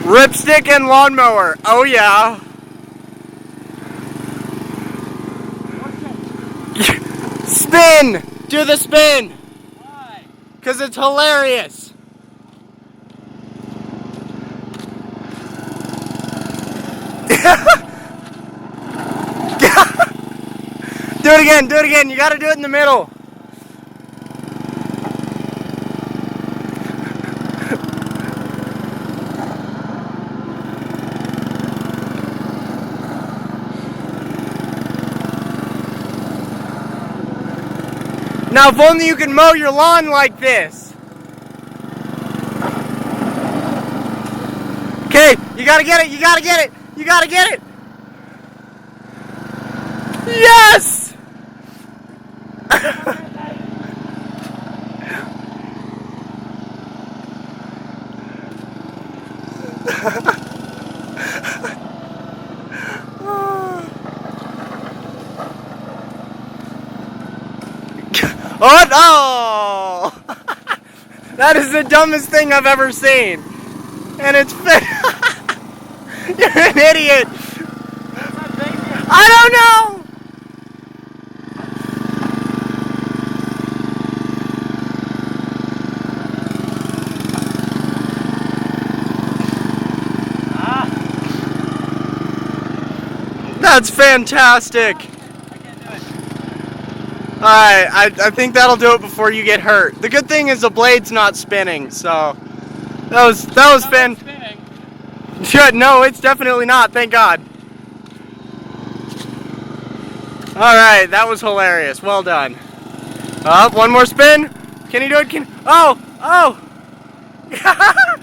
Ripstick and Lawnmower. Oh yeah. Spin! Do the spin! Why? Because it's hilarious. Do it again, do it again. You gotta do it in the middle. Now, if only you could mow your lawn like this. Okay, you gotta get it, you gotta get it, you gotta get it. Yes! Oh! That is the dumbest thing I've ever seen. And it's You're an idiot. I don't know. That's fantastic. Alright, I think that'll do it before you get hurt. The good thing is the blade's not spinning, so that was Spinning. No, it's definitely not, thank God. Alright, that was hilarious. Well done. Up, one more spin. Can you do it? Oh!